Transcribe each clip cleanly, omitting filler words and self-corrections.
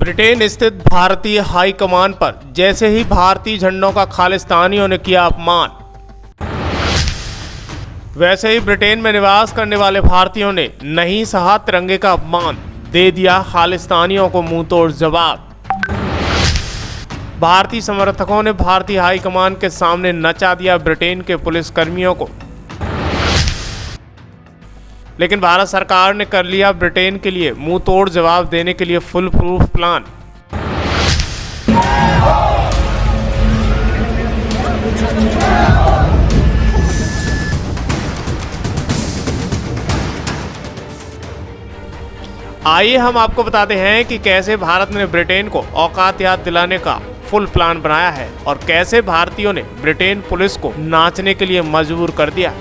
Britain स्थित भारतीय high command पर जैसे ही भारतीय झंडों का खालिस्तानियों ने किया अपमान, वैसे ही ब्रिटेन में निवास करने वाले भारतीयों ने नहीं सहा तिरंगे का अपमान, दे दिया खालिस्तानियों को मुंहतोड़ जवाब। भारतीय समर्थकों ने भारतीय हाई कमान के सामने नचा दिया ब्रिटेन के पुलिसकर्मियों को, लेकिन भारत सरकार ने कर लिया ब्रिटेन के लिए मुंहतोड़ जवाब देने के लिए फुल प्रूफ प्लान। आइए हम आपको बताते हैं कि कैसे भारत ने ब्रिटेन को औकात याद दिलाने का फुल प्लान बनाया है और कैसे भारतीयों ने ब्रिटेन पुलिस को नाचने के लिए मजबूर कर दिया।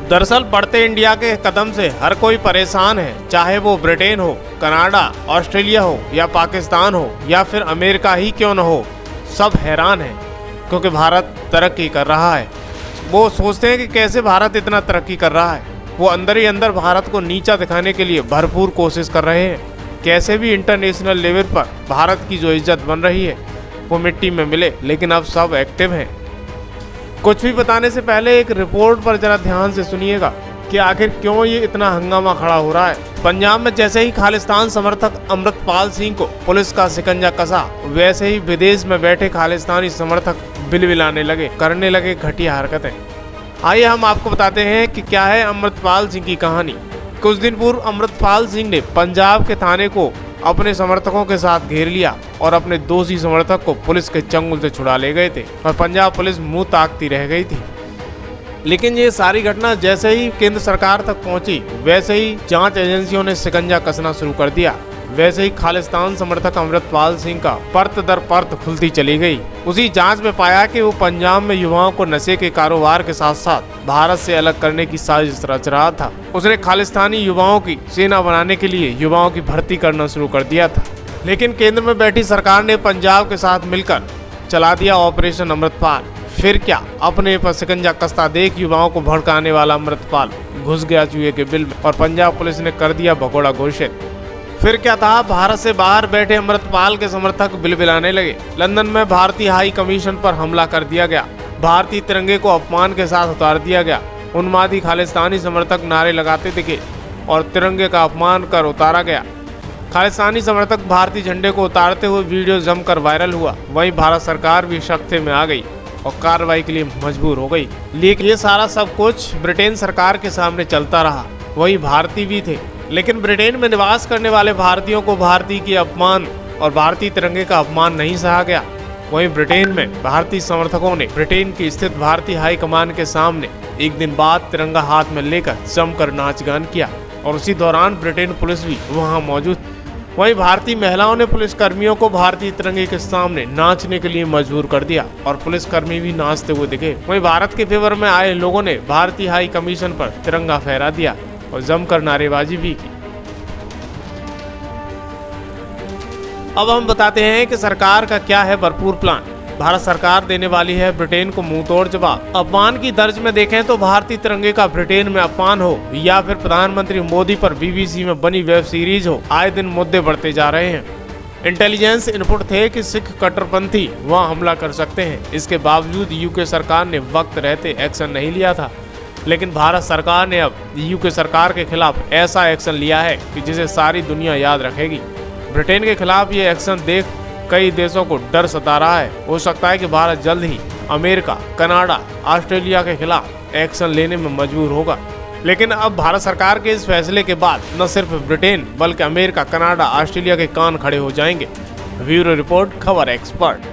दरअसल बढ़ते इंडिया के कदम से हर कोई परेशान है, चाहे वो ब्रिटेन हो, कनाडा, ऑस्ट्रेलिया हो या पाकिस्तान हो या फिर अमेरिका ही क्यों न हो, सब हैरान हैं क्योंकि भारत तरक्की कर रहा है। वो सोचते हैं कि कैसे भारत इतना तरक्की कर रहा है। वो अंदर ही अंदर भारत को नीचा दिखाने के लिए भरपूर कोशिश कर रहे हैं, कैसे भी इंटरनेशनल लेवल पर भारत की जो इज्जत बन रही है वो मिट्टी में मिले। लेकिन अब सब एक्टिव हैं। कुछ भी बताने से पहले एक रिपोर्ट पर जरा ध्यान से सुनिएगा कि आखिर क्यों ये इतना हंगामा खड़ा हो रहा है। पंजाब में जैसे ही खालिस्तान समर्थक अमृतपाल सिंह को पुलिस का शिकंजा कसा, वैसे ही विदेश में बैठे खालिस्तानी समर्थक बिलबिलाने लगे, करने लगे घटिया हरकतें। आइए हम आपको बताते हैं कि क्या है अमृतपाल सिंह की कहानी। कुछ दिन पूर्व अमृतपाल सिंह ने पंजाब के थाने को अपने समर्थकों के साथ घेर लिया और अपने दोषी समर्थक को पुलिस के चंगुल से छुड़ा ले गए थे और पंजाब पुलिस मुंह ताकती रह गई थी। लेकिन ये सारी घटना जैसे ही केंद्र सरकार तक पहुंची, वैसे ही जांच एजेंसियों ने शिकंजा कसना शुरू कर दिया। वैसे ही खालिस्तान समर्थक अमृतपाल सिंह का परत दर परत खुलती चली गई। उसी जांच में पाया कि वो पंजाब में युवाओं को नशे के कारोबार के साथ साथ भारत से अलग करने की साजिश रच रहा था। उसने खालिस्तानी युवाओं की सेना बनाने के लिए युवाओं की भर्ती करना शुरू कर दिया था। लेकिन केंद्र में बैठी सरकार ने पंजाब के साथ मिलकर चला दिया ऑपरेशन अमृतपाल। फिर क्या, अपने पर शिकंजा कसता देख युवाओं को भड़काने वाला अमृतपाल घुस गया चूहे के बिल में और पंजाब पुलिस ने कर दिया भगोड़ा घोषित। फिर क्या था, भारत से बाहर बैठे अमृतपाल के समर्थक बिलबिलाने लगे। लंदन में भारतीय हाई कमीशन पर हमला कर दिया गया। भारतीय तिरंगे को अपमान के साथ उतार दिया गया। उन्मादी खालिस्तानी समर्थक नारे लगाते दिखे और तिरंगे का अपमान कर उतारा गया। खालिस्तानी समर्थक भारतीय झंडे को उतारते हुए वीडियो जमकर वायरल हुआ। वहीं भारत सरकार भी सख्ते में आ गई और कार्रवाई के लिए मजबूर हो गई। लेकिन ये सारा सब कुछ ब्रिटेन सरकार के सामने चलता रहा। वही भारतीय भी थे, लेकिन ब्रिटेन में निवास करने वाले भारतीयों को भारतीय के अपमान और भारतीय तिरंगे का अपमान नहीं सहा गया। वहीं ब्रिटेन में भारतीय समर्थकों ने ब्रिटेन की स्थित भारतीय हाई कमान के सामने एक दिन बाद तिरंगा हाथ में लेकर जमकर नाच गान किया और उसी दौरान ब्रिटेन पुलिस भी वहां मौजूद। वहीं भारतीय महिलाओं ने पुलिस कर्मियों को भारतीय तिरंगे के सामने नाचने के लिए मजबूर कर दिया और पुलिसकर्मी भी नाचते हुए दिखे। वहीं भारत के फेवर में आए लोगों ने भारतीय हाई कमीशन पर तिरंगा फहरा दिया और जमकर नारेबाजी भी की। अब हम बताते हैं कि सरकार का क्या है भरपूर प्लान। भारत सरकार देने वाली है ब्रिटेन को मुंहतोड़ जवाब। अपमान की दर्ज में देखें तो भारतीय तिरंगे का ब्रिटेन में अपमान हो या फिर प्रधानमंत्री मोदी पर बीबीसी में बनी वेब सीरीज हो, आए दिन मुद्दे बढ़ते जा रहे हैं। इंटेलिजेंस इनपुट थे कि सिख कट्टरपंथी वहां हमला कर सकते हैं। इसके बावजूद यूके सरकार ने वक्त रहते एक्शन नहीं लिया था। लेकिन भारत सरकार ने अब यूके सरकार के खिलाफ ऐसा एक्शन लिया है कि जिसे सारी दुनिया याद रखेगी। ब्रिटेन के खिलाफ ये एक्शन देख कई देशों को डर सता रहा है। हो सकता है कि भारत जल्द ही अमेरिका, कनाडा, ऑस्ट्रेलिया के खिलाफ एक्शन लेने में मजबूर होगा। लेकिन अब भारत सरकार के इस फैसले के बाद न सिर्फ ब्रिटेन बल्कि अमेरिका, कनाडा, ऑस्ट्रेलिया के कान खड़े हो जाएंगे। ब्यूरो रिपोर्ट, खबर एक्सपर्ट।